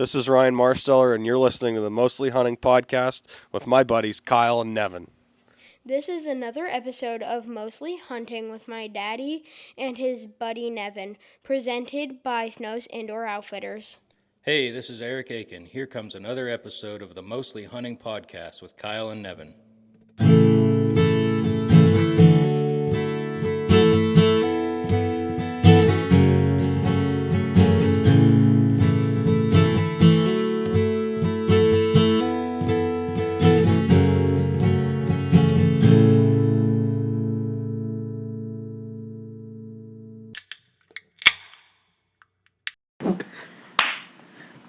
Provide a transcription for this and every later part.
This is Ryan Marsteller, and you're listening to the Mostly Hunting Podcast with my buddies Kyle and Nevin. This is another episode of Mostly Hunting with my daddy and his buddy Nevin, presented by Snow's Indoor Outfitters. Hey, this is Eric Aiken. Here comes another episode of the Mostly Hunting Podcast with Kyle and Nevin.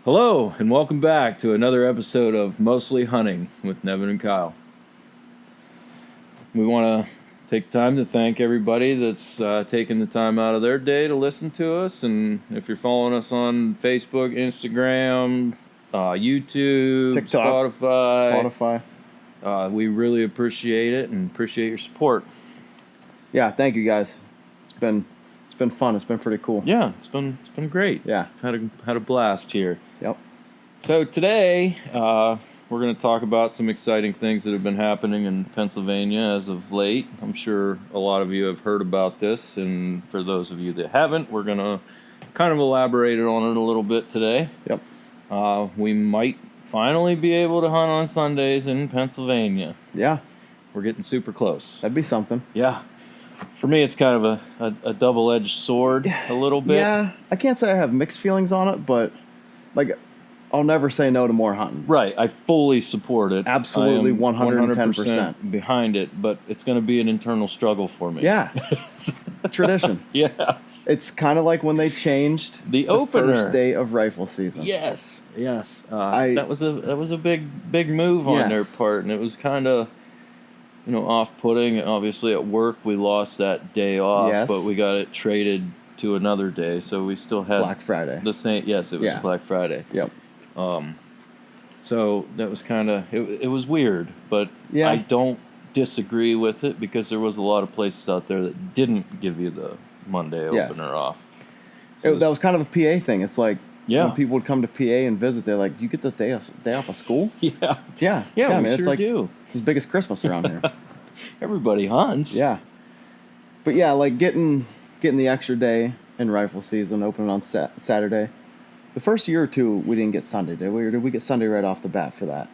Hello, and welcome back to another episode of Mostly Hunting with Nevin and Kyle. We want to take time to thank everybody that's taking the time out of their day to listen to us. And if you're following us on Facebook, Instagram, YouTube, TikTok, Spotify, we really appreciate it and appreciate your support. Yeah, thank you guys. It's been fun. It's been pretty cool. Yeah, it's been great. Yeah, had a blast here. Yep. So today, we're going to talk about some exciting things that have been happening in Pennsylvania as of late. I'm sure a lot of you have heard about this, and for those of you that haven't, we're going to kind of elaborate on it a little bit today. Yep. We might finally be able to hunt on Sundays in Pennsylvania. Yeah. We're getting super close. That'd be something. Yeah. For me, it's kind of a double-edged sword a little bit. Yeah, I can't say I have mixed feelings on it, but like, I'll never say no to more hunting. Right, I fully support it. Absolutely, 110%. 100% behind it, but it's going to be an internal struggle for me. Yeah, tradition. Yes. It's kind of like when they changed The opener. first day of rifle season. Yes. That was a big move on their part, and it was kind of, off-putting. Obviously, at work we lost that day off, but we got it traded to another day, so we still had Black Friday. the same. Yes, it was Black Friday. Yep. So that was kind of it was weird, but I don't disagree with it because there was a lot of places out there that didn't give you the Monday opener off. So that was kind of a PA thing. It's like when people would come to PA and visit, they're like, "You get the day off of school?" Yeah. Yeah. We I mean, sure it's like do. It's as big as Christmas around here. Everybody hunts. Yeah. But yeah, like getting the extra day in rifle season, opening on Saturday. The first year or two, we didn't get Sunday, did we? Or did we get Sunday right off the bat for that?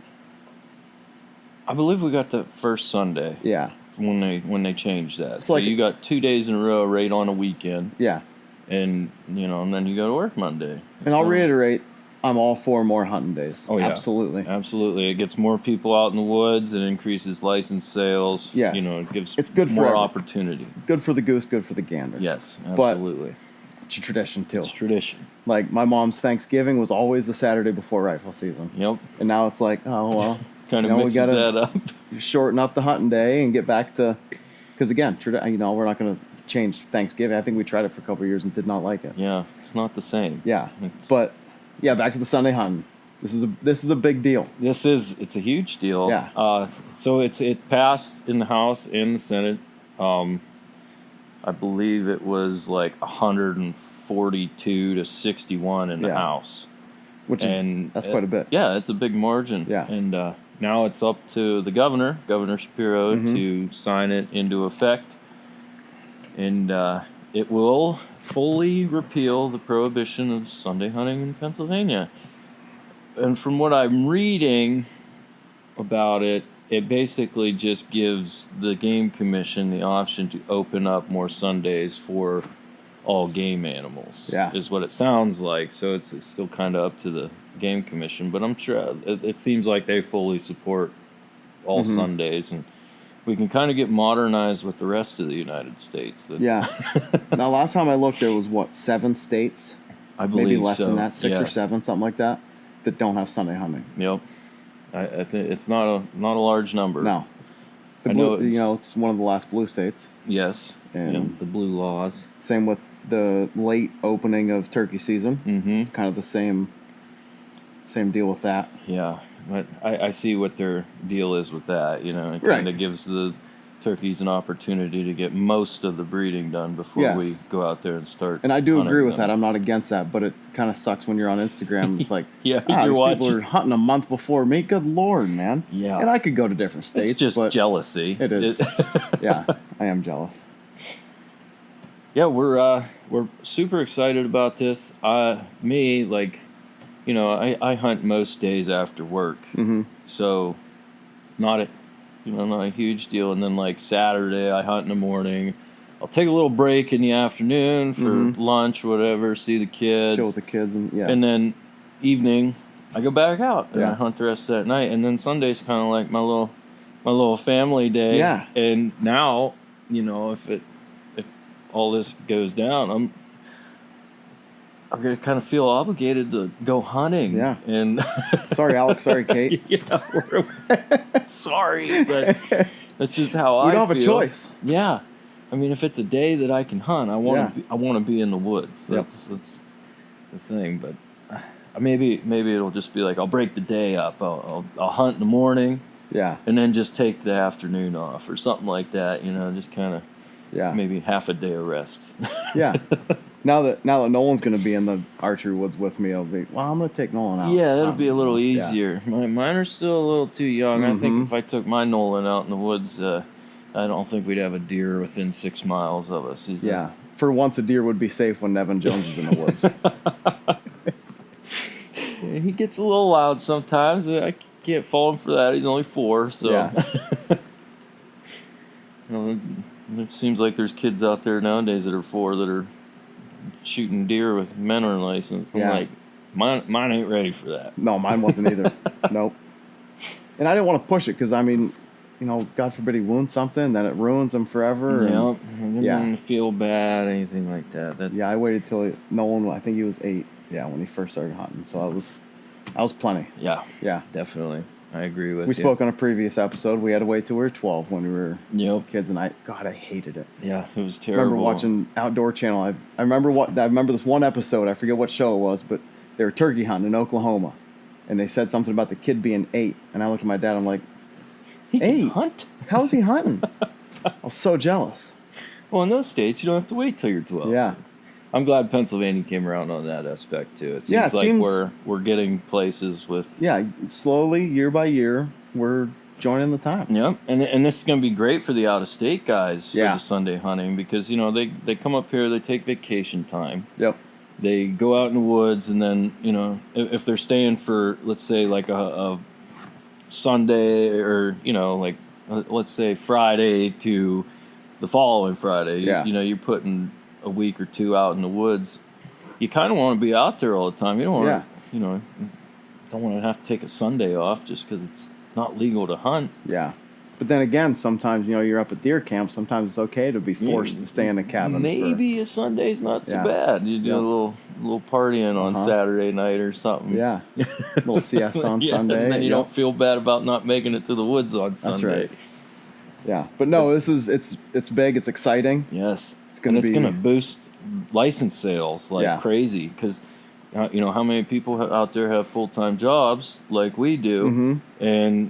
I believe we got the first Sunday. Yeah. When they changed that. It's So like you got 2 days in a row right on a weekend. Yeah. And then you go to work Monday. And I'll reiterate, I'm all for more hunting days. Oh, yeah. Absolutely. Absolutely. It gets more people out in the woods. It increases license sales. Yes. It gives It's good more for opportunity. Good for the goose, good for the gander. Yes, absolutely. It's a tradition, too. It's tradition. Like, my mom's Thanksgiving was always the Saturday before rifle season. Yep. And now it's like, oh, well. Kind of mixes that up. Shorten up the hunting day and get back to... Because, again, we're not going to change Thanksgiving. I think we tried it for a couple of years and did not like it. Yeah, it's not the same. Yeah. But, yeah, back to the Sunday hunting. This is a big deal. It's a huge deal. Yeah. So it passed in the House and the Senate. I believe it was like 142 to 61 in the House. That's quite a bit. Yeah, it's a big margin. Yeah. And now it's up to the Governor Shapiro, to sign it into effect. And it will fully repeal the prohibition of Sunday hunting in Pennsylvania. And from what I'm reading about it, it basically just gives the Game Commission the option to open up more Sundays for all game animals. Yeah. Is what it sounds like. So it's still kind of up to the Game Commission, but I'm sure it seems like they fully support all Sundays, and we can kind of get modernized with the rest of the United States. Yeah. Now, last time I looked, there was, 7 states? I believe maybe less so. than that, 6 or Yes. 7, something like that don't have Sunday hunting. Yep. I think it's not a large number. No. It's one of the last blue states. Yes. And the blue laws. Same with the late opening of turkey season. Mm-hmm. Kind of the same deal with that. Yeah. But I see what their deal is with that. It kind of gives the turkeys an opportunity to get most of the breeding done before Yes. we go out there and start. And I do hunting agree with them. that. I'm not against that, but it kind of sucks when you're on Instagram. It's like, Yeah, these you're people watching. are hunting a month before me. Good Lord, man. Yeah. And I could go to different states. It's just but jealousy. It is. Yeah, I am jealous. Yeah, we're super excited about this. Me, like, you know, I hunt most days after work, so not a huge deal. And then like Saturday, I hunt in the morning. I'll take a little break in the afternoon for lunch, whatever. See the kids, Chill with the kids, and then evening, I go back out and Yeah. I hunt the rest of that night. And then Sunday's kind of like my little family day. Yeah. And now, you know, if all this goes down, I'm gonna kind of feel obligated to go hunting. Yeah. And Sorry, Alex. Sorry, Kate. yeah, sorry, but that's just how We I don't have a feel. choice. Yeah, I mean, if it's a day that I can hunt, I want to. Yeah. I want to be in the woods. Yep. That's the thing. But maybe it'll just be like I'll break the day up. I'll hunt in the morning. Yeah. And then just take the afternoon off or something like that. You know, just kind of Yeah. maybe half a day of rest. Yeah. Now that Nolan's going to be in the archery woods with me, I'll be, well, I'm going to take Nolan out. Yeah, that'll be a little Yeah. easier. Mine are still a little too young. I think if I took my Nolan out in the woods, I don't think we'd have a deer within 6 miles of us. Yeah. For once, a deer would be safe when Nevin Jones is in the woods. He gets a little loud sometimes. I can't fault him for that. He's only 4, so. Yeah. You know, it seems like there's kids out there nowadays that are 4 that are shooting deer with menor license. I'm Yeah. like, mine ain't ready for that. No, mine wasn't either. Nope. And I didn't want to push it because, I mean, you know, God forbid he wounds something, then it ruins him forever. Yep. And, I didn't Yeah. want to feel bad, anything like that. yeah, I waited till Nolan, I think he was 8, when he first started hunting. So I was plenty. Yeah, Yeah. definitely. I agree with We you. spoke on a previous episode. We had to wait till we were 12 when we were Yep. kids, and I hated it. Yeah, it was I terrible. remember watching Outdoor Channel. I remember this one episode. I forget what show it was, but they were turkey hunting in Oklahoma, and they said something about the kid being 8. And I looked at my dad. I'm like, He can 8? hunt. How is he hunting? I was so jealous. Well, in those states, you don't have to wait till you're 12. Yeah, I'm glad Pennsylvania came around on that aspect too. It seems Yeah, it like seems- we're getting places with. yeah. Slowly, year by year, we're joining the times. Yep, and this is going to be great for the out-of-state guys for Yeah. the Sunday hunting because, you know, they come up here, they take vacation time. Yep. They go out in the woods, and then, you know, if they're staying for, let's say, like a Sunday or, you know, like, let's say Friday to the following Friday, Yeah. you know, you're putting a week or 2 out in the woods. You kind of want to be out there all the time. You don't want Yeah. to, you know, don't want to have to take a Sunday off just because it's not legal to hunt. Yeah. But then again, sometimes, you know, you're up at deer camp. Sometimes it's okay to be forced to stay in a cabin. Maybe a Sunday's not so Yeah. bad. You do Yeah. a little partying on Saturday night or something. Yeah. Little siesta on Yeah, Sunday. and then you Yep. don't feel bad about not making it to the woods on Sunday. right. Yeah. But no, it's big. It's exciting. Yes, It's gonna and it's be- going to boost license sales like Yeah. crazy because. You know how many people out there have full-time jobs like we do, and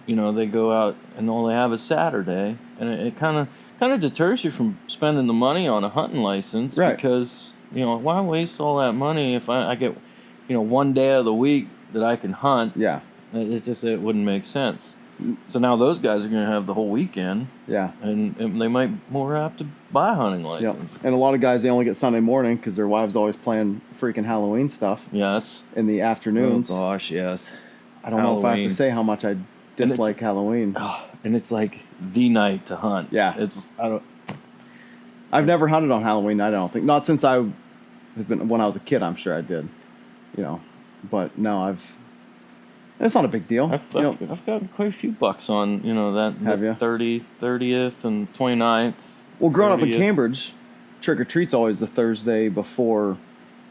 you know they go out and all they have is Saturday, and it kind of deters you from spending the money on a hunting license Right. because you know why waste all that money if I get, you know, one day of the week that I can hunt. Yeah. It wouldn't make sense. So now those guys are going to have the whole weekend, Yeah. and they might more have to buy a hunting Yep. license. And a lot of guys, they only get Sunday morning because their wives always playing freaking Halloween stuff Yes. in the afternoons. Oh gosh, yes. I don't know if I have Halloween. to say how much I dislike Halloween. Oh, and it's like the night to hunt. Yeah. I've never hunted on Halloween night, I don't think. Not since when I was a kid, I'm sure I did. You know. But no, it's not a big deal. I've You know, gotten quite a few bucks on, you know, that Have ya? 30th and 29th. well, growing up in 30th. Cambridge, trick or treat's always the Thursday before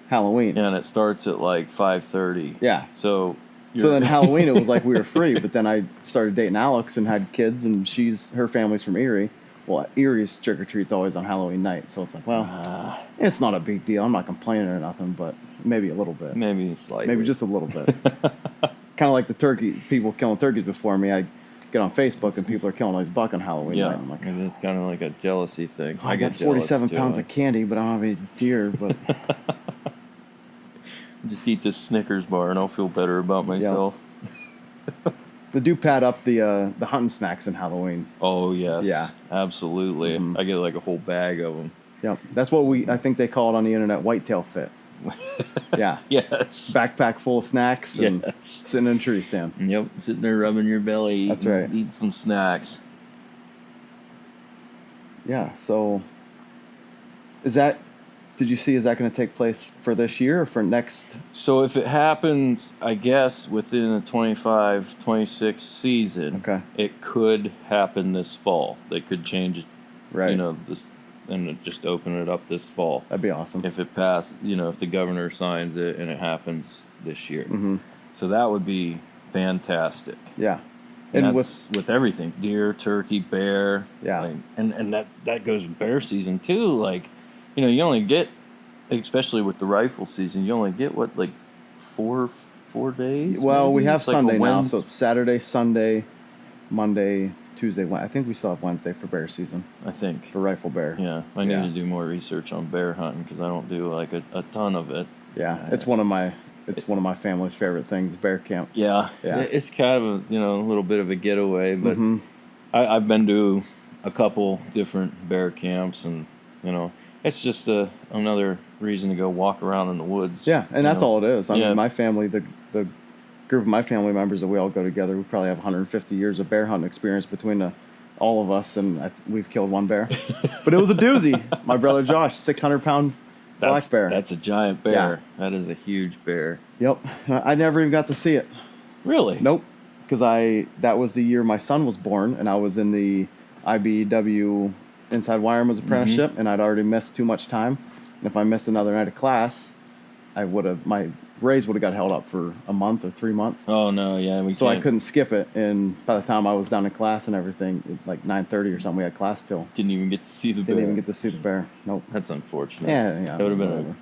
Halloween. Yeah, and it starts at like 5:30. Yeah. So So then Halloween, it was like we were free. But then I started dating Alex and had kids, and her family's from Erie. Well, Erie's trick or treat's always on Halloween night, so it's like, well, it's not a big deal. I'm not complaining or nothing, but maybe a little bit. maybe slightly. Maybe just a little bit. Kind of like the people killing turkeys before me. get on Facebook and people are killing all these buck on Halloween Yeah, night. I'm like, maybe it's kind of like a jealousy thing. I got get jealous, 47 too. pounds of candy, but I don't have any deer. But just eat this Snickers bar and I'll feel better about myself. they do pad up the hunting snacks in Halloween. Oh yes, Yeah. absolutely. I get like a whole bag of them. Yep, that's what I think they call it on the internet, whitetail fit. Yeah. Yes. Backpack full of snacks and Yes. sitting in a tree stand. Yep, sitting there rubbing your belly. That's right. Eating some snacks. Yeah, so is that that going to take place for this year or for next? So if it happens, I guess, within the 25-26 season, Okay. it could happen this fall. They could change it, Right. this and just open it up this fall. That'd be awesome. If it passes, if the governor signs it and it happens this year. Mm-hmm. So that would be fantastic. Yeah. And And that's with everything, deer, turkey, bear. Yeah. Like, and that goes with bear season too. Like, you only get, especially with the rifle season, you only get what, like 4 days? well, maybe? we have It's like a Sunday now, Wednesday. so it's Saturday, Sunday, Monday, Tuesday. I think we still have Wednesday for bear season, I think. for rifle bear. Yeah, I need Yeah. to do more research on bear hunting because I don't do like a ton of it. Yeah, it's one of my family's favorite things, bear camp. Yeah, Yeah. It's kind of a little bit of a getaway, but Mhm. I've been to a couple different bear camps, and it's just another reason to go walk around in the woods. Yeah, and that's all it is. I Yeah. mean, my family, the group of my family members that we all go together, we probably have 150 years of bear hunting experience between all of us, and we've killed one bear. But it was a doozy. My brother Josh, 600-pound black bear. That's a giant bear. That is a huge bear. Yep. I never even got to see it. Really? Nope. Because that was the year my son was born, and I was in the IBEW Inside Wireman's apprenticeship, and I'd already missed too much time. And if I missed another night of class, my raise would have got held up for a month or 3 months. Oh no, yeah. So I couldn't skip it, and by the time I was done in class and everything, like 9:30 or something, we had class till. Didn't even get to see the bear. Didn't even get to see the bear. Nope. That's unfortunate. Yeah. That would have been whatever.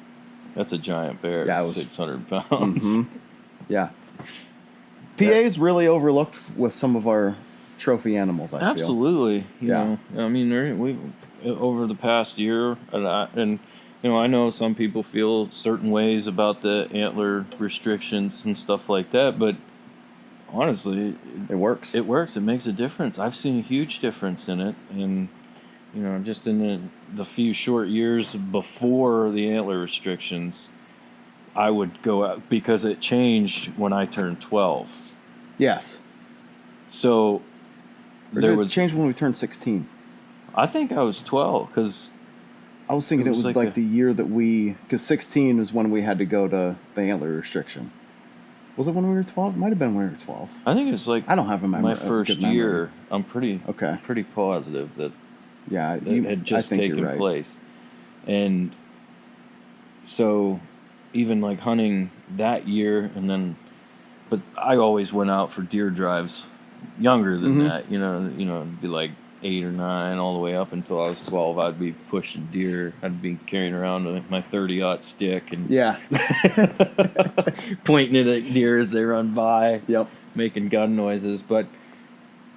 That's a giant bear. Yeah, it was- 600 pounds. Mhm. Yeah. PA's really overlooked with some of our trophy animals, I feel. Absolutely. You Yeah. know, I mean, we over the past year, and I know some people feel certain ways about the antler restrictions and stuff like that, but honestly, It works. it works. It makes a difference. I've seen a huge difference in it, and just in the few short years before the antler restrictions, I would go out because it changed when I turned 12. Yes. So Or there did it was. change when we turned 16. I think I was 12 because I was thinking It it was was like like the year that because 16 is when we had to go to the antler restriction. Was it when we were 12? It might have been when we were 12. I think it was like I don't have a memory. my a good first memory. year. I'm pretty Okay. positive that Yeah, it had just I think taken you're right. place, and so even like hunting that year, and then, but I always went out for deer drives younger than Mhm. that. It'd be like 8 or 9, all the way up until I was 12. I'd be pushing deer. I'd be carrying around my 30-aught stick and Yeah. pointing it at deer as they run by. Yep. Making gun noises. But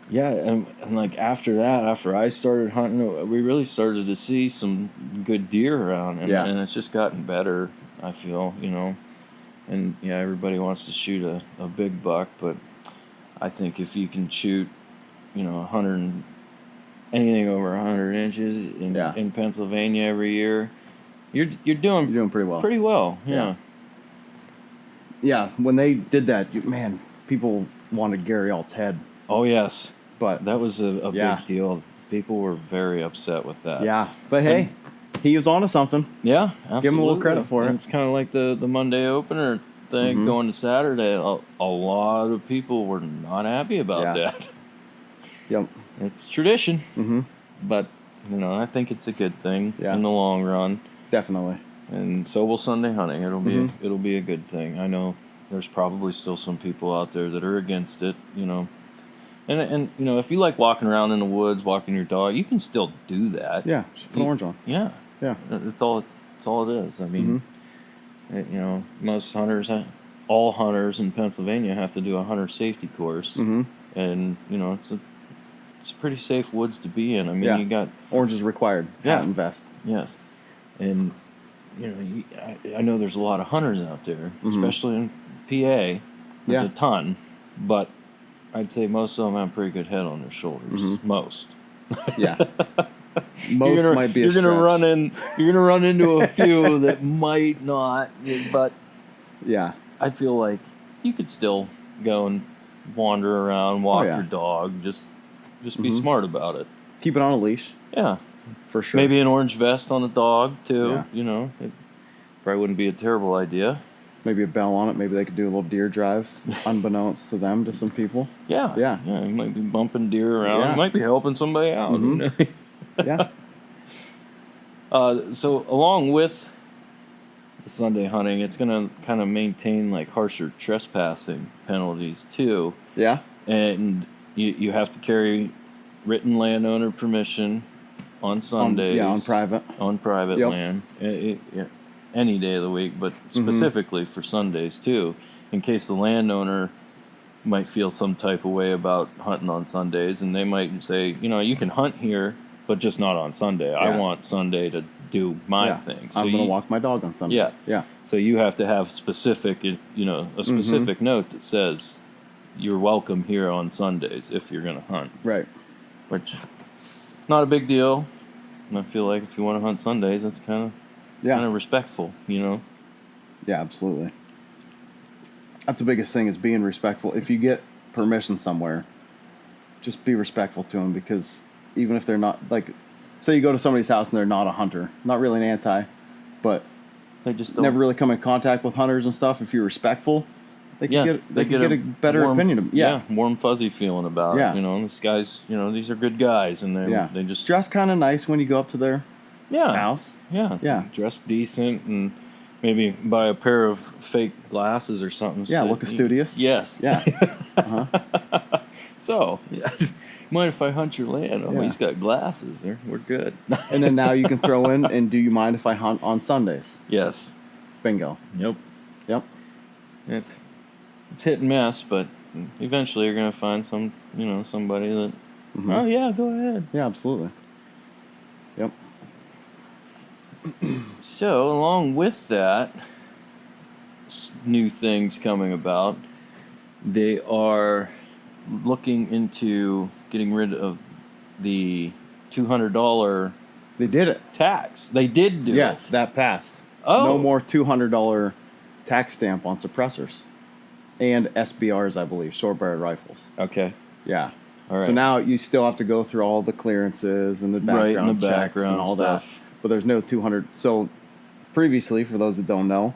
yeah, and like after that, after I started hunting, we really started to see some good deer around, and, Yeah. and it's just gotten better, I feel. And yeah, everybody wants to shoot a big buck, but I think if you can shoot 100, anything over 100 inches Yeah. in Pennsylvania every year, you're doing You're doing pretty well. pretty well. Yeah. Yeah, when they did that, man, people wanted Gary Alt's head. Oh yes, But that was a Yeah. big deal. People were very upset with that. yeah, but hey, he was onto something. Yeah, absolutely. Give him a little credit for it. And it's kind of like the Monday opener thing Mhm. going to Saturday. A lot of people were not happy about Yeah. that. Yep. It's tradition, Mm-hmm. but I think it's a good thing Yeah. in the long run. Definitely. And so will Sunday hunting. It'll be Mhm. it'll be a good thing. I know there's probably still some people out there that are against it. And if you like walking around in the woods, walking your dog, you can still do that. Yeah. Just put orange on. Yeah. Yeah. That's all it is. I mean, most hunters, all hunters in Pennsylvania have to do a hunter safety course. Mm-hmm. and it's pretty safe woods to be in. I mean, Yeah. you got Orange is required. Yeah. Hat and vest. yes, and I know there's a lot of hunters out there, especially in PA. There's Yeah. a ton, but I'd say most of them have a pretty good head on their shoulders. Most. Yeah. Most might be a You're stretch. You're gonna run into a few that might not, but Yeah. I feel like you could still go and wander around, walk yeah. your dog. Just be smart about it. Keep it on a leash, Yeah, for sure. maybe an orange vest on the dog too. Yeah. It probably wouldn't be a terrible idea. Maybe a bell on it. Maybe they could do a little deer drive, unbeknownst to them, to some people. Yeah, Yeah. You might be bumping deer around. Yeah. You might be helping somebody out. Yeah. So along with the Sunday hunting, it's going to kind of maintain like harsher trespassing penalties too. Yeah. And you have to carry written landowner permission on Sundays. On private. On private Yep. land. Any day of the week, but specifically for Sundays too, in case the landowner might feel some type of way about hunting on Sundays, and they might say, you can hunt here, but just not on Sunday. Yeah. I want Sunday to do my thing. So I'm going to walk my dog on Sundays. Yeah. Yeah. So you have to have a specific note that says you're welcome here on Sundays if you're going to hunt, Right. which not a big deal. And I feel like if you want to hunt Sundays, that's kind of respectful, Yeah, absolutely. That's the biggest thing, is being respectful. If you get permission somewhere, just be respectful to them, because even if they're not, like, say you go to somebody's house and they're not a hunter, not really an anti, but They just don't. never really come in contact with hunters and stuff, if you're respectful, they can get a better warm, opinion of them. Yeah. warm fuzzy feeling about Yeah. it. These guys, these are good guys, and they just dress kind of nice when you go up to their house. Yeah. Dress decent, and maybe buy a pair of fake glasses or something. Yeah, so look studious. Yes. Yeah. So, mind if I hunt your land? Oh, Yeah. he's got glasses. We're good. And then now you can throw in, and do you mind if I hunt on Sundays? Yes. Bingo. Yep. Yep. It's hit and miss, but eventually you're gonna find somebody that. Oh yeah, go ahead. Yeah, absolutely. Yep. So, along with that, new things coming about, they are looking into getting rid of the $200 They did it. tax. They did do Yes, it. that passed. Oh. No more $200 tax stamp on suppressors and SBRs, I believe, short-barreled rifles. Okay. Yeah. All right. So now you still have to go through all the clearances and the background checks background and all stuff. that. But there's no 200. So previously, for those that don't know,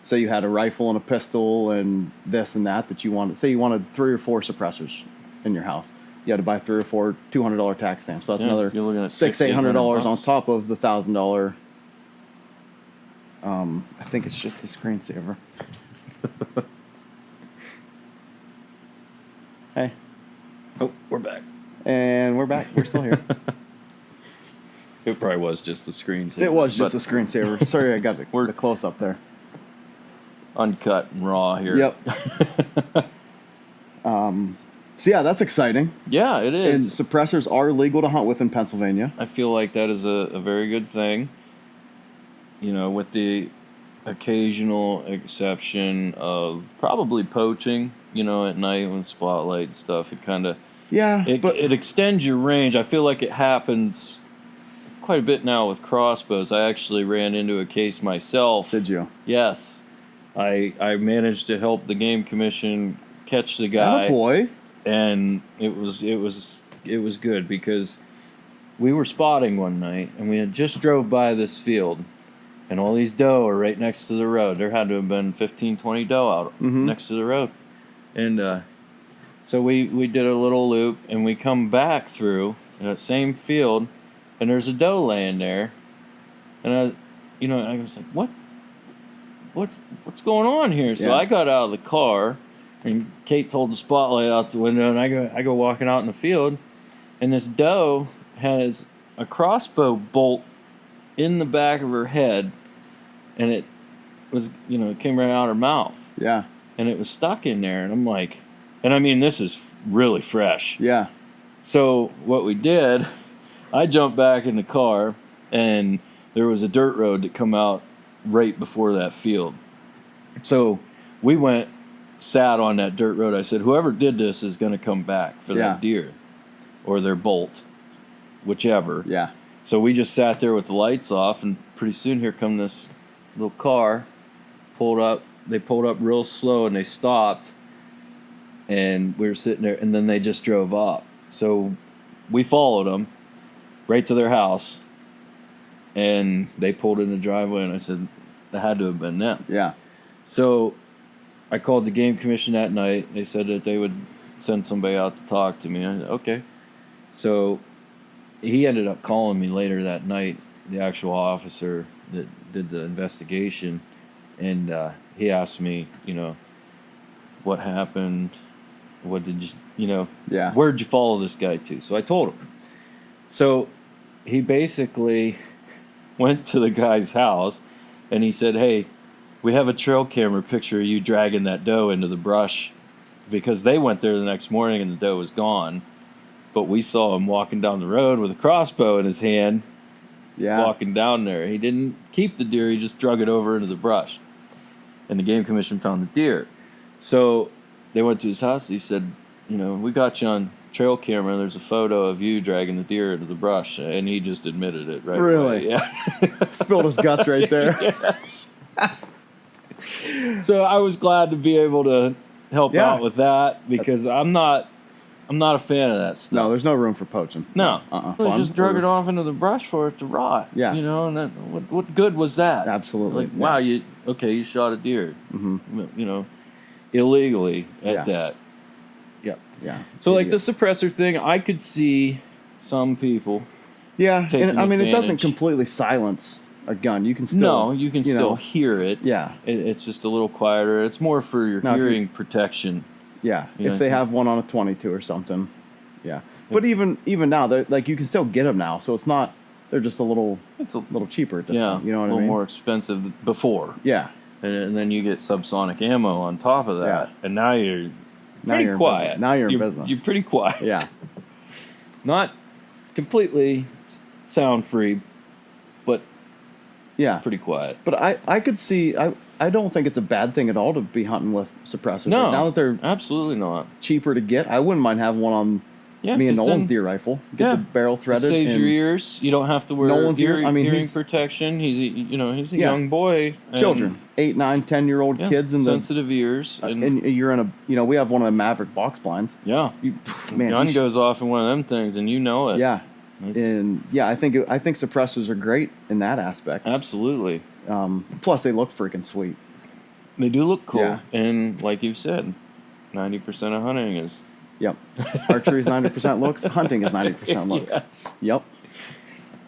say you had a rifle and a pistol and this and that you wanted. Say you wanted 3 or 4 suppressors in your house. You had to buy 3 or 4 $200 tax stamps. So that's another you're looking at $600-800 on $600 top of the $1,000. I think it's just the screensaver. Hey, Oh, we're back. and we're back. We're still here. It probably was just the screen. It was just a screensaver. Sorry, I got the close up there. Uncut and raw here. Yep. So yeah, that's exciting. Yeah, it And is. suppressors are legal to hunt with in Pennsylvania. I feel like that is a very good thing. With the occasional exception of probably poaching, at night when spotlight and stuff, it kind of Yeah, but it extends your range. I feel like it happens quite a bit now with crossbows. I actually ran into a case myself. did you? Yes. I managed to help the game commission catch the guy. Oh boy. And it was good because we were spotting one night and we had just drove by this field and all these doe are right next to the road. There had to have been 15, 20 doe out next to the road. And so we did a little loop and we come back through that same field and there's a doe laying there. And I was like, what's going on here? So Yeah. I got out of the car. And Kate's holding the spotlight out the window, and I go walking out in the field, and this doe has a crossbow bolt in the back of her head, and it was, it came right out her mouth, Yeah. and it was stuck in there, and I'm like, And I mean, this is really fresh. Yeah. So what we did, I jumped back in the car, and there was a dirt road that come out right before that field. So we sat on that dirt road. I said, whoever did this is going to come back for that deer or their bolt, whichever. Yeah. So we just sat there with the lights off, and pretty soon here come this little car, pulled up. They pulled up real slow, and they stopped, and we were sitting there, and then they just drove up. So we followed them right to their house, and they pulled in the driveway, and I said, that had to have been them. Yeah. So I called the game commission that night. They said that they would send somebody out to talk to me. I said, okay. So he ended up calling me later that night, the actual officer that did the investigation, and he asked me, what happened, what did you, where'd you follow this guy to? So I told him. So he basically went to the guy's house, and he said, hey, we have a trail camera picture of you dragging that doe into the brush, because they went there the next morning and the doe was gone. But we saw him walking down the road with a crossbow in his hand, walking down there. He didn't keep the deer, he just drug it over into the brush. And the game commission found the deer. So they went to his house. He said, we got you on trail camera. There's a photo of you dragging the deer into the brush. And he just admitted it right Really? away. Yeah. Spilled his guts right there. Yes. So I was glad to be able to help out with that, because I'm not a fan of that stuff. No, there's no room for poaching. No. They Fun. just drug it off into the brush for it to rot. Yeah. And that, what good was that? Absolutely. Like, wow, you shot a deer. Mm-hmm. Illegally at that. Yep. Yeah. So like the suppressor thing, I could see some people. Yeah, and I mean, it doesn't advantage. Completely silence a gun. You can still. No, you can still hear it. Yeah. It's just a little quieter. It's more for your hearing protection. Yeah, You know, if they so- have one on a 22 or something. Yeah. But even now, like, you can still get them now, so it's not. They're just a little cheaper at this point. You know what I mean? a little more expensive before. Yeah. And then you get subsonic ammo on top of that, and now you're pretty you're in quiet. business. Now you're in business. You're pretty quiet. Yeah. Not completely sound free, but Yeah. pretty quiet. But I could see. I don't think it's a bad thing at all to be hunting with suppressors. No, Like, now that they're absolutely not. cheaper to get, I wouldn't mind having one on me and 'cause Nolan's then deer rifle. Get the barrel it threaded. saves and your ears. You don't have to wear Nolan's ears, I mean, hearing he's- protection. He's a Yeah. young boy. and- Children, 8, 9, 10-year-old yeah, kids, and sensitive ears. and you're in a. We have one of the Maverick box blinds. Yeah, Man, gun you sh- goes off in one of them things, and you know it. Yeah. It's- And yeah, I think suppressors are great in that aspect. absolutely. Plus, they look freaking sweet. They do look cool, Yeah. and like you said, 90% of hunting is. Yep. Archery is 90% looks. Hunting is 90% looks. Yes. Yep.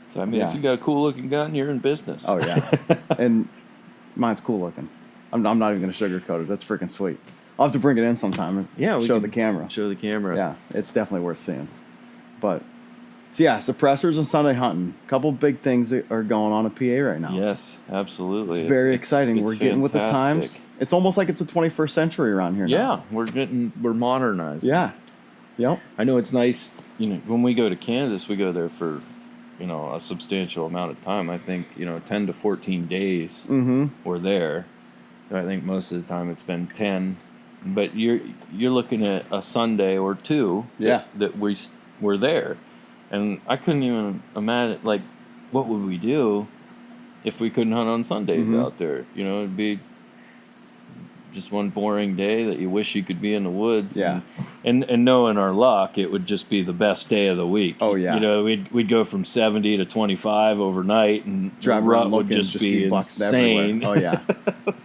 So I mean, Yeah. if you got a cool looking gun, you're in business. Oh yeah. And mine's cool looking. I'm not even gonna sugarcoat it. That's freaking sweet. I'll have to bring it in sometime and Yeah, we show can the camera. Show the camera. Yeah, it's definitely worth seeing. But so yeah, suppressors and Sunday hunting. Couple big things that are going on in PA right now. Yes, absolutely. It's very exciting. it's We're getting with the fantastic. times. It's almost like it's the 21st century around here now. Yeah, we're modernized. Yeah. Yep. I know it's nice, when we go to Kansas, we go there for, a substantial amount of time. I think, 10 to 14 days Mm-hmm. we're there. I think most of the time it's been 10, but you're looking at a Sunday or two Yeah. that we're there. And I couldn't even imagine, like, what would we do if we couldn't hunt on Sundays Mhm. out there? It'd be just one boring day that you wish you could be in the woods. Yeah. And knowing our luck, it would just be the best day of the week. Oh, yeah. We'd go from 70 to 25 overnight, and Drive the rut around would looking, just just be see bucks insane. everywhere. Oh yeah.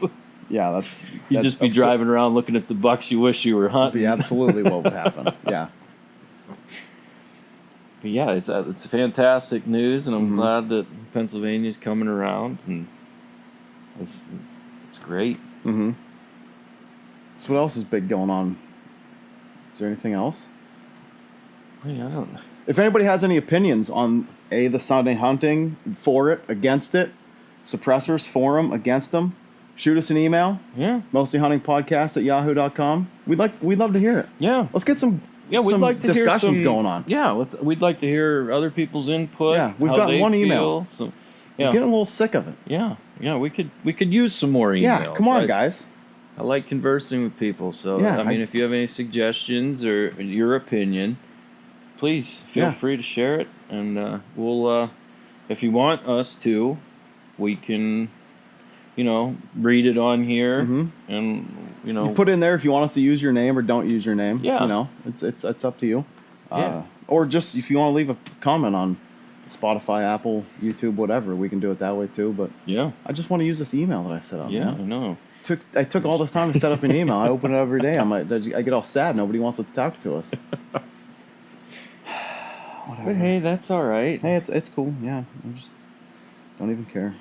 Yeah, that's You'd just be of driving around looking at the bucks you wish you were course, hunting. be absolutely what would happen. Yeah. But yeah, it's fantastic news, and I'm Mhm. glad that Pennsylvania's coming around, and it's great. Mm-hmm. So what else is big going on? Is there anything else? Yeah, I don't know. If anybody has any opinions on the Sunday hunting, for it, against it, suppressors, for them, against them, shoot us an email. Yeah. mostlyhuntingpodcast@yahoo.com. We'd love to hear it. Yeah. Let's get some Yeah, we'd some like to hear discussions some, going on. Yeah, we'd like to hear other people's input. Yeah, we've how got they one feel. email. So, I'm yeah, getting a little sick of it. yeah, we could use some more emails. Yeah, come on, guys. I like conversing with people. So Yeah, I mean, if you have any suggestions or your opinion, please feel free to share it, and we'll, if you want us to, we can, read it on here, and You put in there if you want us to use your name or don't use your name. Yeah. It's up to you. Yeah. Or just if you want to leave a comment on Spotify, Apple, YouTube, whatever, we can do it that way too. But yeah, I just want to use this email that I set up. yeah, man. I know. I took all this time to set up an email. I open it every day. I get all sad. Nobody wants to talk to us. But hey, that's all right. Hey, it's cool. Yeah, I just don't even care.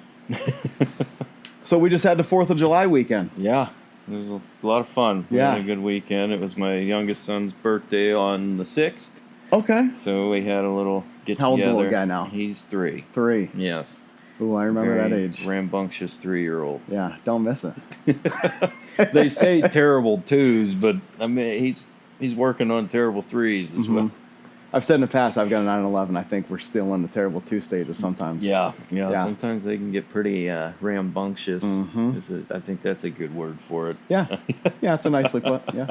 So we just had the 4th of July weekend. Yeah, it was a lot of fun. We had a good weekend. It was my youngest son's birthday on the 6th. Okay. So we had a little get-together. How old's the little guy now? He's 3. 3. Yes. Ooh, I remember that Very age. rambunctious 3-year-old. Yeah, don't miss it. They say terrible 2s, but I mean he's working on terrible 3s as well. I've said in the past I've got a 9/11. I think we're still in the terrible 2 stages sometimes. Yeah. Sometimes they can get pretty rambunctious. I think that's a good word for it. Yeah, it's a nicely put. Yeah.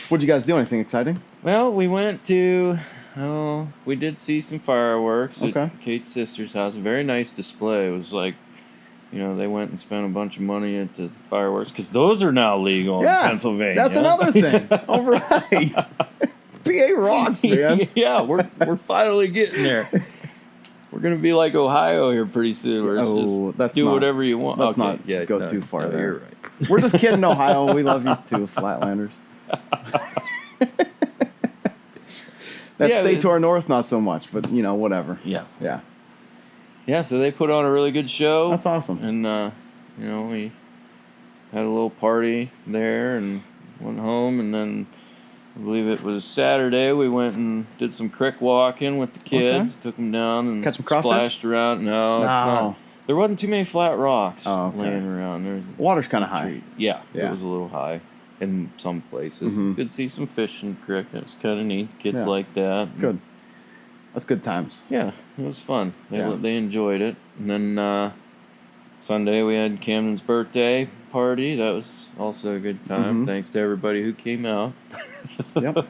What'd you guys do? Anything exciting? Well, we went to, we did see some fireworks Okay. at Kate's sister's house. A very nice display. It was like, they went and spent a bunch of money at the fireworks because those are now legal in Pennsylvania. That's another thing. All right. PA rocks, man. Yeah, we're finally getting there. We're gonna be like Ohio here pretty soon. Where it's just do whatever you want. Let's not go too far there. You're right. We're just kidding, Ohio. We love you too, Flatlanders. That state to our north, not so much, but whatever. Yeah. Yeah. So they put on a really good show. That's awesome. And we had a little party there and went home, and then I believe it was Saturday. We went and did some creek walking with the kids. Took them down and catch some crawfish. Splashed around. No, it's not. There wasn't too many flat rocks laying around. There's water's kind of high. Yeah, it was a little high in some places. Did see some fish in the creek. It was kind of neat. Kids like that. Good. That's good times. Yeah, it was fun. They enjoyed it. And then Sunday we had Camden's birthday party. That was also a good time. Thanks to everybody who came out. Yep.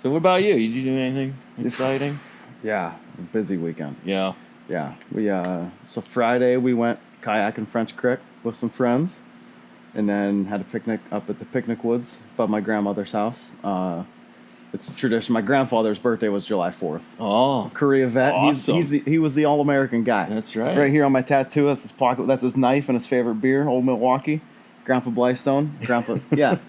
So what about you? Did you do anything exciting? Yeah, a busy weekend. Yeah. Yeah, we so Friday we went kayaking French Creek with some friends, and then had a picnic up at the picnic woods above my grandmother's house. It's a tradition. My grandfather's birthday was July 4th. Oh, Korea vet. Awesome. He was the all-American guy. That's right. Right here on my tattoo, that's his pocket. That's his knife and his favorite beer, Old Milwaukee. Grandpa Blystone. Grandpa, yeah.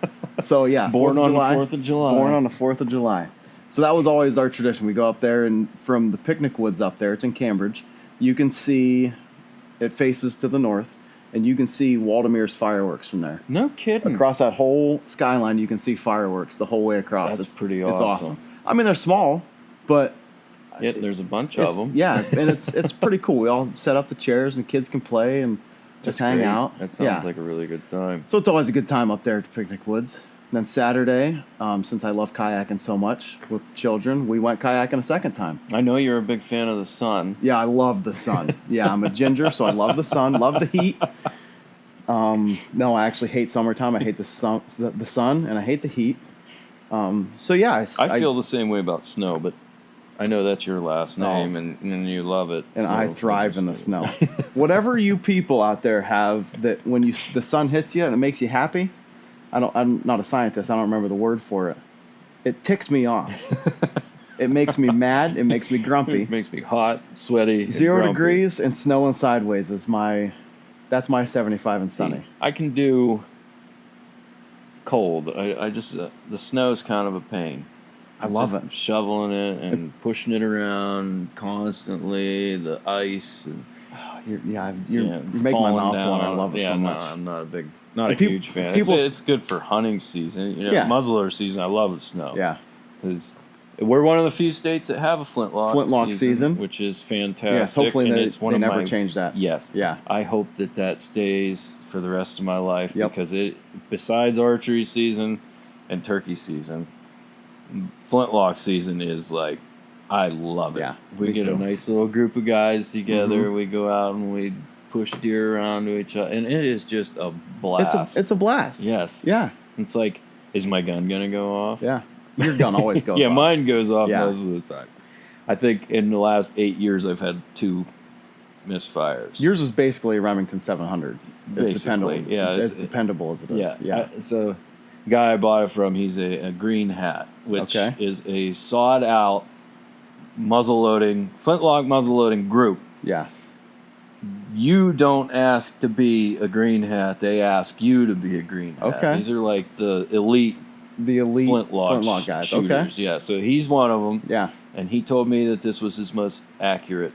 So yeah, born on July, the 4th of July. Born on the 4th of July. So that was always our tradition. We go up there, and from the picnic woods up there, it's in Cambridge, you can see, it faces to the north, and you can see Waldemir's fireworks from there. No kidding. Across that whole skyline, you can see fireworks the whole way across. That's pretty awesome. It's awesome. I mean, they're small, but yeah, there's a bunch of them. Yeah, and it's pretty cool. We all set up the chairs, and kids can play and just hang out. That sounds like a really good time. So it's always a good time up there at the picnic woods. And then Saturday, since I love kayaking so much with children, we went kayaking a second time. I know you're a big fan of the sun. Yeah, I love the sun. Yeah, I'm a ginger, so I love the sun, love the heat. No, I actually hate summertime. I hate the sun, and I hate the heat. So yeah, I feel the same way about snow, but I know that's your last name, and you love it. And so I thrive in the snow. Whatever you people out there have that when the sun hits you and it makes you happy, I'm not a scientist. I don't remember the word for it. It ticks me off. It makes me mad. It makes me grumpy. It makes me hot, sweaty. 0 degrees and snowing sideways is that's my 75 and sunny. I can do cold. I just the snow's kind of a pain. I love it. Shoveling it and pushing it around constantly. The ice. And, you're making my mouth water. I love it so much. I'm not a huge fan. It's good for hunting season. Muzzleloader season. I love the snow. Yeah, because We're one of the few states that have a flintlock season, which is fantastic. Yes, hopefully and they never change that. Yes. Yeah. I hope that stays for the rest of my life Yep. because besides archery season and turkey season, flintlock season is like, I love it. Yeah, we get too. a nice little group of guys together. We go out and we push deer around to each other, and it is just a blast. It's a blast. Yes. Yeah. It's like, is my gun gonna go off? Yeah. Your gun always goes Yeah, off. mine goes off Yeah. most of the time. I think in the last 8 years I've had 2 misfires. Yours is basically a Remington 700. Basically, As dependable as it is. Yeah. So, guy I bought it from, he's a green hat, which is a sawed out flintlock muzzle loading group. Yeah. You don't ask to be a green hat; they ask you to be a green hat. Okay. These are like the elite flintlock guys. shooters. Okay. Yeah, so he's one of them. Yeah. And he told me that this was his most accurate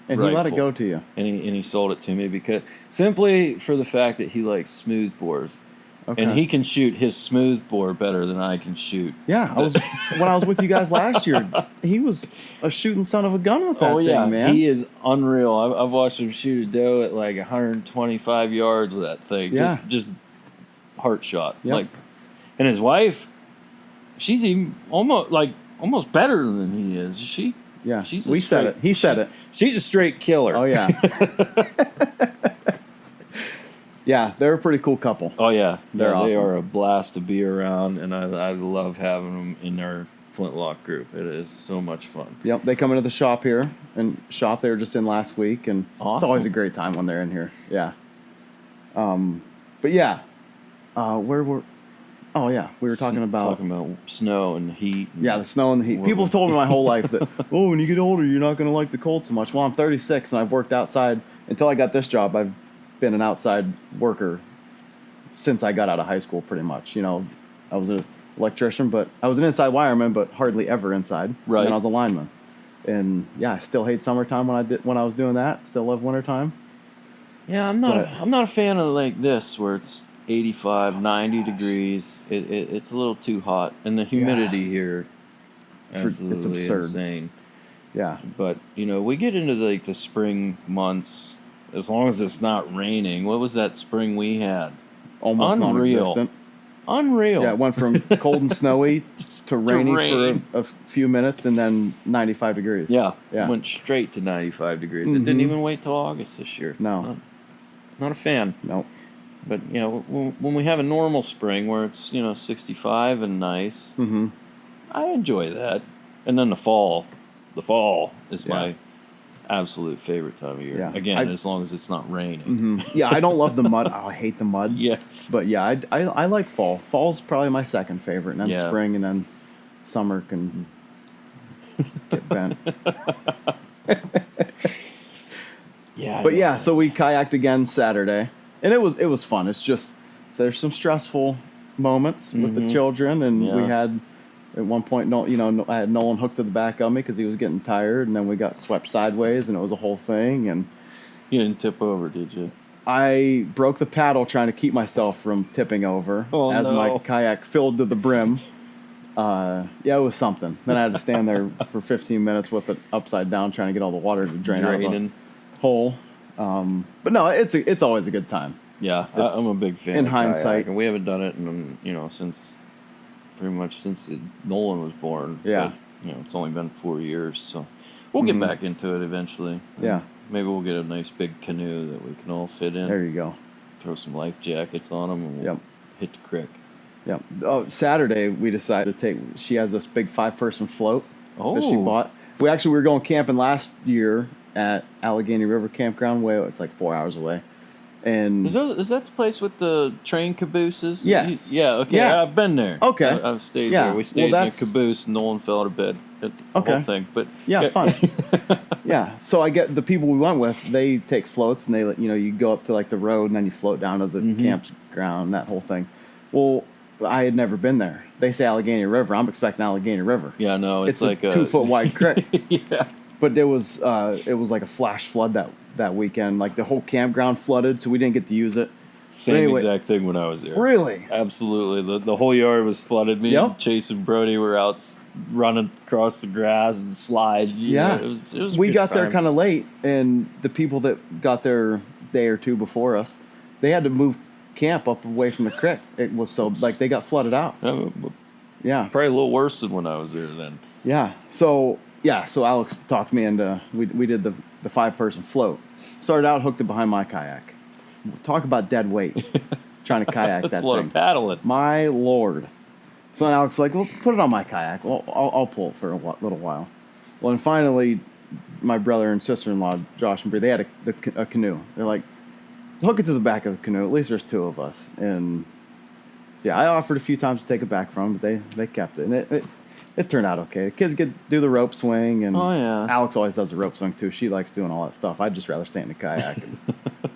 And he let it rifle. go to you. And he sold it to me because simply for the fact that he likes smooth bores. Okay. And he can shoot his smooth bore better than I can shoot. Yeah, when I was with you guys last year, he was a shooting son of a gun with that thing, man. He is unreal. I've watched him shoot a doe at like 125 yards with that thing. Yeah. Just heart shot. Yep. Like, and his wife, she's even almost better than he is. She. Yeah, She's we said it. He said it. She's a straight killer. Oh yeah. Yeah, they're a pretty cool couple. Oh yeah, They're They awesome. are a blast to be around, and I love having them in our flintlock group. It is so much fun. Yep, they come into the shop here and shop they were just in last week, and it's Awesome. always a great time when they're in here. Yeah. But yeah, where were? Oh yeah, we were talking about snow and heat. And the snow and the heat. People have told me my whole life that when you get older, you're not going to like the cold so much. Well, I'm 36 and I've worked outside until I got this job. I've been an outside worker since I got out of high school, pretty much. You know, I was an electrician, but I was an inside wireman, but hardly ever inside. Right. And then I was a lineman, and yeah, I still hate summertime when I was doing that. Still love wintertime. Yeah, I'm not a fan of like this where it's 85, 90 degrees. It's a little too hot, and the humidity here, It's absolutely absurd. insane. Yeah. But we get into like the spring months. As long as it's not raining. What was that spring we had? Almost Unreal. non-existent. Unreal. Yeah, it went from cold and snowy to rainy rain. for a few minutes, and then 95 degrees. Yeah. Yeah. Went straight to 95 degrees. It didn't Mhm. even wait till August this year. No. Not a fan. No. But when we have a normal spring where it's 65 and nice, Mm-hmm. I enjoy that. And then the fall is Yeah. my absolute favorite time of year. Yeah. Again, as long as it's not raining. Mm-hmm. Yeah, I don't love the mud. Oh, I hate the mud. Yes. But yeah, I like fall. Fall's probably my second favorite, and then Yeah. spring, and then summer can get bent. Yeah. But yeah, so we kayaked again Saturday, and it was fun. It's just there's some stressful moments with the children, and we Yeah. had at one point, I had Nolan hooked to the back of me because he was getting tired, and then we got swept sideways, and it was a whole thing. And You didn't tip over, did you? I broke the paddle trying to keep myself from tipping over as my no. kayak filled to the brim. Yeah, it was something. Then I had to stand there for 15 minutes with it upside down trying to get all the water to drain out of the Draining. hole. But no, it's always a good time. Yeah, It's- I'm a big fan. in of hindsight- kayak, and we haven't done it since pretty much since Nolan was born. Yeah. But, it's only been 4 years, so we'll get back into it eventually. Yeah. Maybe we'll get a nice big canoe that we can all fit in. There you go. Throw some life jackets on them, and we'll Yep. hit the creek. Yeah. Oh, Saturday we decided to take. She has this big 5-person float that she Oh. bought. We were going camping last year at Allegheny River Campground. It's like 4 hours away. And Is that the place with the train cabooses? Yes. Yeah. Okay. Yeah. I've been there. Okay. I've stayed Yeah, there. We well, stayed in a that's- caboose, and Nolan fell out of bed. The Okay. whole thing. But yeah, fun. Yeah. So I get the people we went with. They take floats, and they you go up to like the road, and then you float down to the campground, that whole thing. Well, I had never been there. They say Allegheny River. I'm expecting Allegheny River. Yeah. No. It's like a 2-foot wide creek. Yeah. But it was like a flash flood that weekend. Like the whole campground flooded, so we didn't get to use it. Same Anyway. exact thing when I was there. Really? Absolutely. The whole yard was flooded. Me Yep. and Chase and Brody were out running across the grass and slide. Yeah. It was a We good got there time. kind of late, and the people that got there a day or two before us, they had to move camp up away from the creek. It was so, like, they got flooded out. Yeah. Probably a little worse than when I was there then. Yeah. So Alex talked me into, we did the 5-person float. Started out, hooked it behind my kayak. Talk about dead weight. Trying to kayak That's that a lot thing. of paddling. My Lord. So then Alex was like, well, put it on my kayak. Well, I'll pull it for a little while. Well, and finally, my brother and sister-in-law, Josh and Bree, they had a canoe. They're like, hook it to the back of the canoe. At least there's 2 of us. And so, yeah, I offered a few times to take it back from them, but they kept it. And it turned out okay. The kids do the rope swing, and Oh, yeah. Alex always does the rope swing too. She likes doing all that stuff. I'd just rather stay in the kayak. And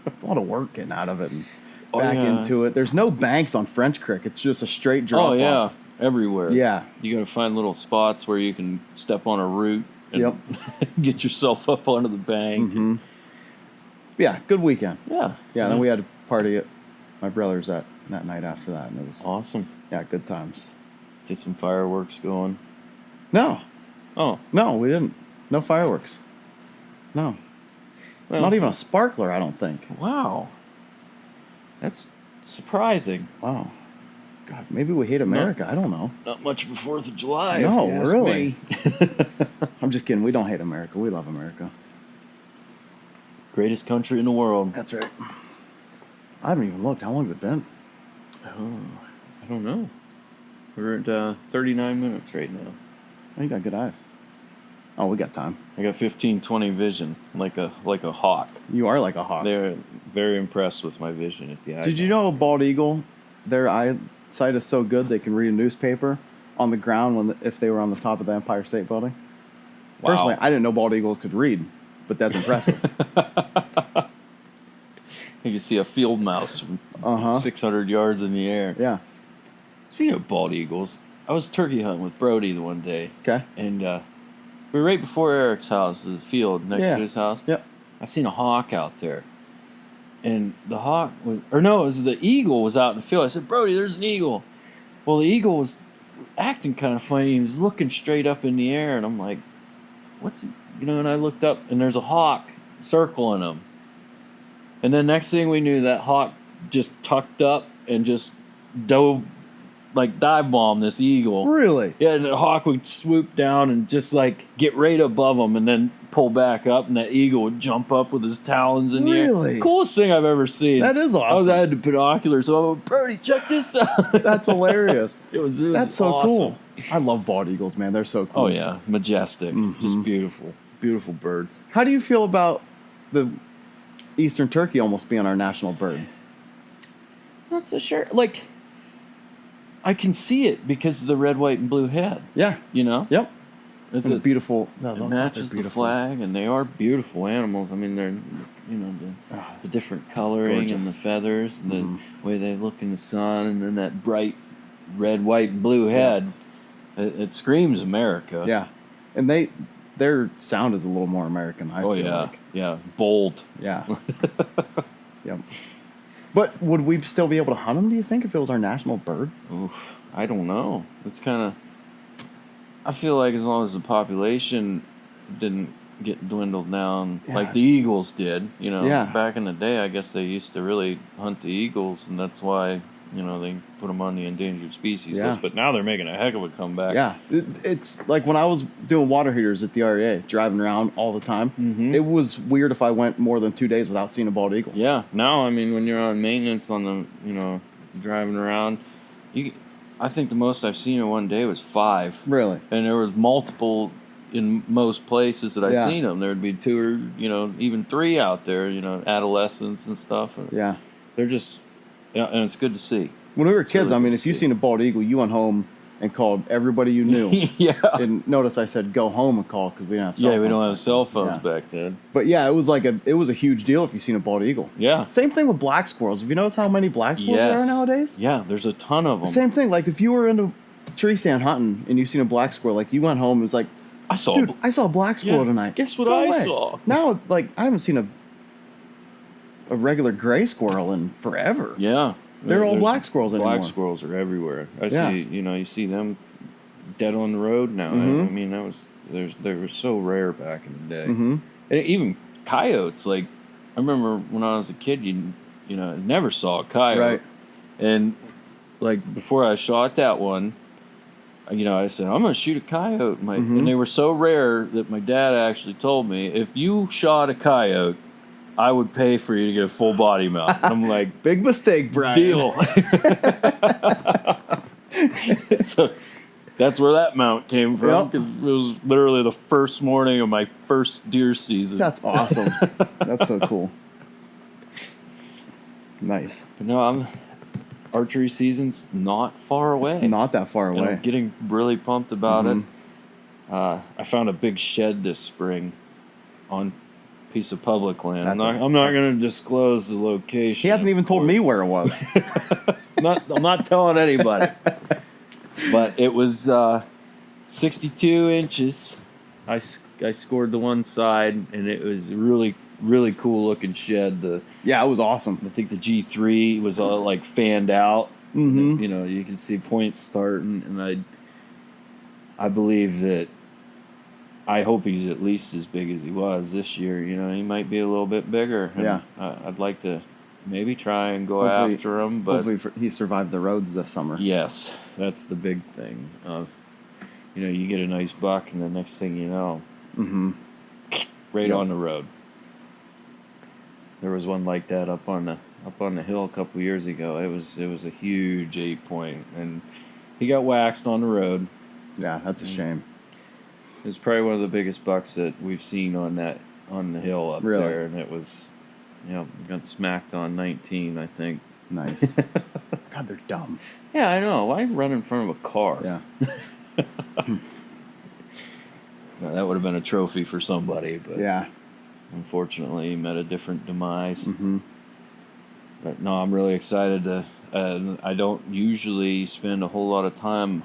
it's a lot of work getting out of it and back yeah. into it. There's no banks on French Creek. It's just a straight drop Oh, yeah. off. Everywhere. Yeah. You got to find little spots where you can step on a root and Yep. get yourself up onto the bank. Mm-hmm. Yeah, good weekend. Yeah. Yeah, then we had a party at my brother's that night after that, and it was Awesome. yeah, good times. Get some fireworks going. No, Oh. we didn't. No fireworks. No, Well, not even a sparkler. I don't think. Wow. That's surprising. Wow. God, maybe we hate America. I don't know. Not much of a 4th of July. No, if you ask really. me. I'm just kidding. We don't hate America. We love America. Greatest country in the world. That's right. I haven't even looked. How long's it been? Oh, I don't know. We're at 39 minutes right now. Oh, you got good eyes. Oh, we got time. I got 15-20 vision, like a hawk. You are like a hawk. They're very impressed with my vision at the eye. Did you know a bald eagle, their eyesight is so good they can read a newspaper on the ground if they were on the top of the Empire State Building? Wow. Personally, I didn't know bald eagles could read, but that's impressive. You can see a field mouse from Uh-huh. 600 yards in the air. Yeah. Speaking of bald eagles, I was turkey hunting with Brody the one day, Okay. and we were right before Eric's house, the field next Yeah. to his house. Yep. I seen a hawk out there, and the hawk was, or no, it was the eagle was out in the field. I said, Brody, there's an eagle. Well, the eagle was acting kind of funny. He was looking straight up in the air, and I'm like, what's he? You know, and I looked up, and there's a hawk circling him. And then next thing we knew, that hawk just tucked up and just dive bomb this eagle. Really? Yeah, and the hawk would swoop down and just like get right above him and then pull back up, and that eagle would jump up with his talons in the air. Really? Coolest thing I've ever seen. That is awesome. I had the binoculars, so I'm like, Brody, check this out. That's hilarious. It was That's so awesome. cool. I love bald eagles, man. They're so cool. Oh yeah, majestic, just beautiful, beautiful birds. How do you feel about the eastern turkey almost being our national bird? Not so sure. Like, I can see it because of the red, white, and blue head. Yeah. You know, Yep. it's And a beautiful. It matches the flag, and they are beautiful animals. I mean, they're, you know, the different coloring and the Gorgeous. feathers, and the way they look in the sun, and then that bright red, white, and blue head. It screams America. Yeah. And their sound is a little more American, I Oh feel yeah, like. yeah, bold. Yeah. Yep. But would we still be able to hunt them, do you think, if it was our national bird? Oof, I don't know. It's kind of. I feel like as long as the population didn't get dwindled down Yeah. like the eagles did, you know. Yeah. Back in the day, I guess they used to really hunt the eagles, and that's why, you know, they put them on the endangered species Yeah. list. But now they're making a heck of a comeback. Yeah. It's like when I was doing water heaters at the REA, driving around all the time, it was weird if I went more than 2 days without seeing a bald eagle. Yeah. Now, I mean, when you're on maintenance on the, you know, driving around, I think the most I've seen in one day was 5. Really? And there was multiple in most places that I Yeah. seen them. There would be 2 or, you know, even 3 out there, you know, adolescents and stuff. And Yeah. they're just, yeah, and it's good to see. When we were kids, really I mean, good if to you see. seen a bald eagle, you went home and called everybody you knew. Yeah. And notice I said go home and call because we didn't have cell Yeah, we phones don't have back cell then. phones Yeah. back then. But yeah, it was a huge deal if you seen a bald eagle. Yeah. Same thing with black squirrels. Have you noticed how many black squirrels there are nowadays? Yeah, there's a ton of them. Same thing. Like if you were into tree stand hunting and you seen a black squirrel, like you went home and was like, I saw. dude, I saw a black squirrel Yeah, tonight. guess what No I way. saw? Now it's like I haven't seen a regular gray squirrel in forever. Yeah. They're all There's black squirrels anymore. Black squirrels are everywhere. I Yeah. see, you see them dead on the road now. Mhm. I mean, they were so rare back in the day. Mm-hmm. And even coyotes, like, I remember when I was a kid, I never saw a coyote. Right. And, like, before I shot that one, I said, I'm going to shoot a coyote. And they were so rare that my dad actually told me, if you shot a coyote, I would pay for you to get a full body mount. And I'm like, Big mistake, Brian. deal. So that's where that mount came from, Yep. because it was literally the first morning of my first deer season. That's awesome. That's so cool. Nice. But no, archery season's not far away. It's not that far And away. I'm getting really pumped about it. I found a big shed this spring on a piece of public land. I'm not going to disclose the location. He hasn't even told me where it was. I'm not telling anybody. But it was 62 inches. I scored the one side, and it was really, really cool looking shed. Yeah, it was awesome. I think the G3 was all like fanned out. Mm-hmm. You can see points starting, and I believe that. I hope he's at least as big as he was this year. He might be a little bit bigger. And Yeah. I'd like to maybe try and go Hopefully- after him, but Hopefully he survived the roads this summer. yes, that's the big thing. You get a nice buck, and the next thing you know, Mm-hmm. right Yep. on the road. There was one like that up on the hill a couple years ago. It was a huge 8-point, and he got waxed on the road. Yeah, that's a shame. It was probably one of the biggest bucks that we've seen on the hill up Really? there, and it was, got smacked on 19, I think. Nice. God, they're dumb. Yeah, I know. Why run in front of a car? Yeah. Now, that would have been a trophy for somebody, but Yeah. unfortunately, he met a different demise. Mm-hmm. But no, I'm really excited to. I don't usually spend a whole lot of time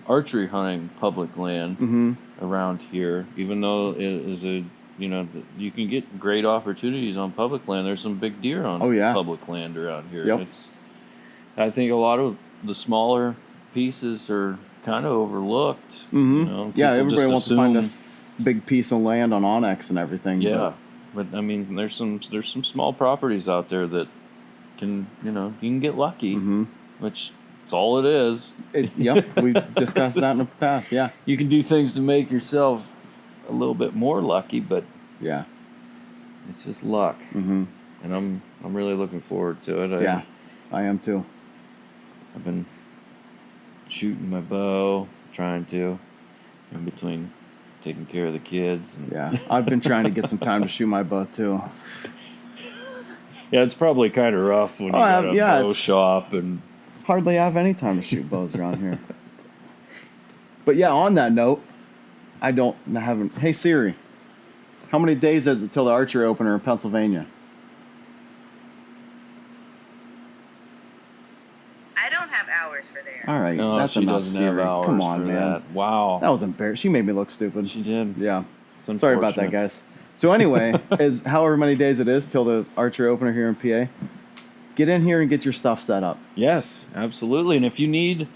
archery hunting public land Mm-hmm. around here, even though it is you can get great opportunities on public land. There's some big deer on public land around here. Yep. I think a lot of the smaller pieces are kind of overlooked. Mm-hmm. Yeah, People everybody just wants to find assume- this big piece of land on Onyx and everything. Yeah, but I mean, there's some small properties out there that can you can get lucky, Mm-hmm. which is all it is. Yep, we discussed that in the past. Yeah. You can do things to make yourself a little bit more lucky, but Yeah. it's just luck, Mm-hmm. and I'm really looking forward to it. Yeah, I am too. I've been shooting my bow, trying to, in between taking care of the kids. And Yeah, I've been trying to get some time to shoot my bow too. yeah, it's probably kind of rough when you got a bow it's- shop and. Hardly have any time to shoot bows around here. But yeah, on that note, I haven't. Hey Siri, how many days is it till the archery opener in Pennsylvania? I don't have hours for there. All right, No, that's she enough, doesn't Siri. have hours Come on, for man. that. Wow. That was embarrassing. She made me look stupid. She did. Yeah. It's Sorry about that, unfortunate. guys. So anyway, is however many days it is till the archery opener here in PA. Get in here and get your stuff set up. Yes, absolutely. And if you need,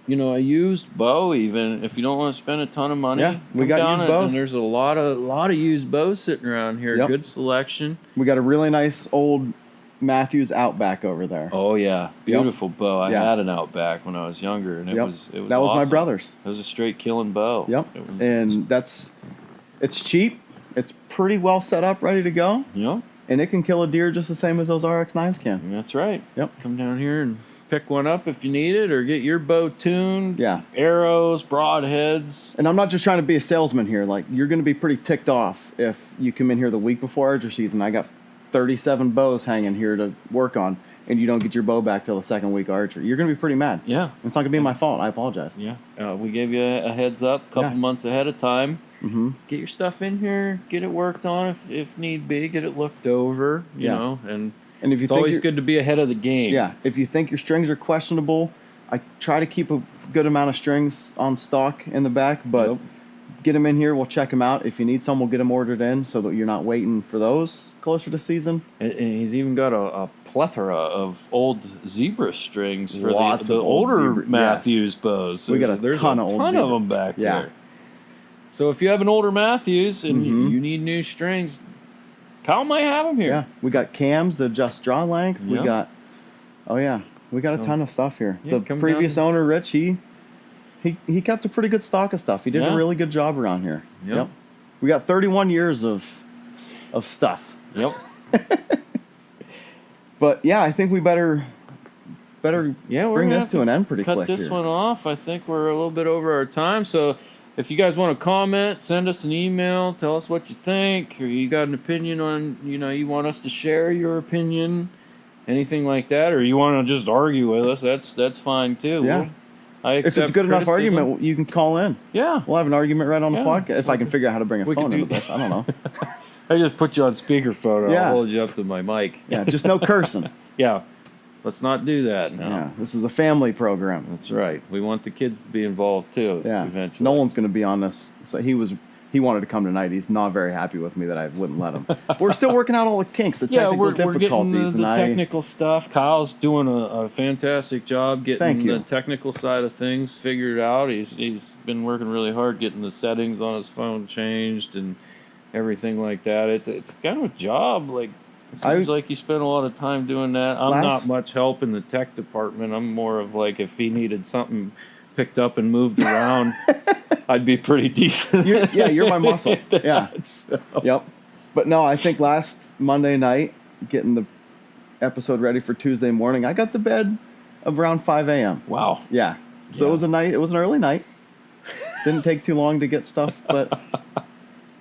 a used bow, even if you don't want to spend a ton of money, Yeah, we come got down used and bows. there's a lot of used bows sitting around here. Yep. Good selection. We got a really nice old Matthews Outback over there. Oh yeah, beautiful bow. I Yeah. had an Outback when I was younger, and it Yep. was That was my awesome. brother's. It was a straight killing bow. Yep. It was- And it's cheap. It's pretty well set up, ready to go. Yep. And it can kill a deer just the same as those RX-9s can. That's right. Yep. Come down here and pick one up if you need it, or get your bow tuned. Yeah. Arrows, broadheads. And I'm not just trying to be a salesman here. Like, you're going to be pretty ticked off if you come in here the week before archery season. I got 37 bows hanging here to work on, and you don't get your bow back till the second week of archery. You're going to be pretty mad. Yeah. It's not going to be my fault. I apologize. Yeah. We gave you a heads up a couple Yeah. months ahead of time. Mm-hmm. Get your stuff in here, get it worked on if need be, get it looked over, you Yeah. know, and And if you it's think always you're- good to be ahead of the game. Yeah, if you think your strings are questionable, I try to keep a good amount of strings on stock in the back, but Yep. get them in here. We'll check them out. If you need some, we'll get them ordered in so that you're not waiting for those closer to season. And he's even got a plethora of old zebra strings for Lots the of old older zebra, Matthews yes. bows. We got a There's ton a of old ton zebra. of them back Yeah. there. So if you have an older Matthews and you need new strings, Kyle might have them here. Yeah, we got cams that adjust draw length. We Yep. got, we got a ton of stuff here. Yeah, The come previous down. owner, Rich, he kept a pretty good stock of stuff. He did Yeah. a really good job around here. Yep. We got 31 years of stuff. Yep. But yeah, I think we better Yeah, we're bring gonna this have to an end pretty cut quick this here. one off. I think we're a little bit over our time. So if you guys want to comment, send us an email, tell us what you think, or you got an opinion on, you want us to share your opinion, anything like that, or you want to just argue with us, that's fine too. Yeah. I If it's accept a good enough criticism. argument, you can call in. Yeah. We'll have an argument right on the Yeah. podcast. If I can figure out how to bring a We phone could into do- this. I don't know. I just put you on speakerphone. Yeah. I'll hold you up to my mic. Yeah, just no cursing. Yeah. Let's not do that now. Yeah, this is a family program. That's right. We want the kids to be involved too. Yeah, Eventually. Nolan's going to be on this. So he wanted to come tonight. He's not very happy with me that I wouldn't let him. We're still working out all the kinks, the Yeah, technical we're getting difficulties, the and technical stuff. Kyle's doing a fantastic job Thank getting you. the technical side of things figured out. He's been working really hard getting the settings on his phone changed and everything like that. It's kind of a job. Like it seems like you spend a lot of time doing that. I'm not much help in the tech department. I'm more of like if he needed something picked up and moved around, I'd be pretty decent. you're my muscle. Yeah. So- Yep. But no, I think last Monday night, getting the episode ready for Tuesday morning, I got to bed around 5 a.m. Wow. Yeah. So Yeah. it was an early night. Didn't take too long to get stuff, but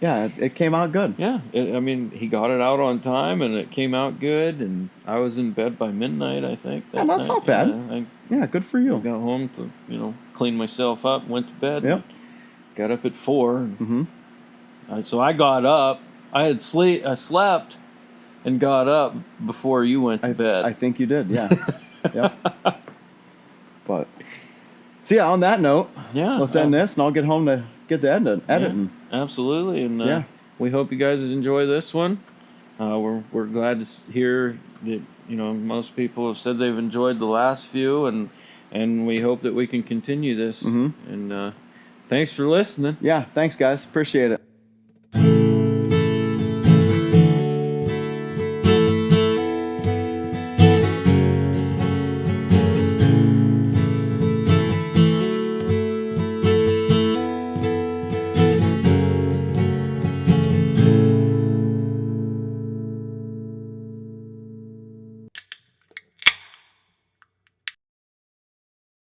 yeah, it came out good. Yeah, he got it out on time, and it came out good. And I was in bed by midnight, I think. Yeah, that's not bad. I Yeah, good for you. got home to clean myself up, went to bed. Yep. Got up at 4. Mm-hmm. So I got up. I slept, and got up before you went to bed. I think you did, yeah. Yep. But so yeah, on that note, Yeah, let's end this, and I'll get home to get the editing. Yeah, absolutely, and Yeah. we hope you guys enjoy this one. We're glad to hear that most people have said they've enjoyed the last few, and we hope that we can continue this. Mhm. And thanks for listening. Yeah, thanks guys, appreciate it.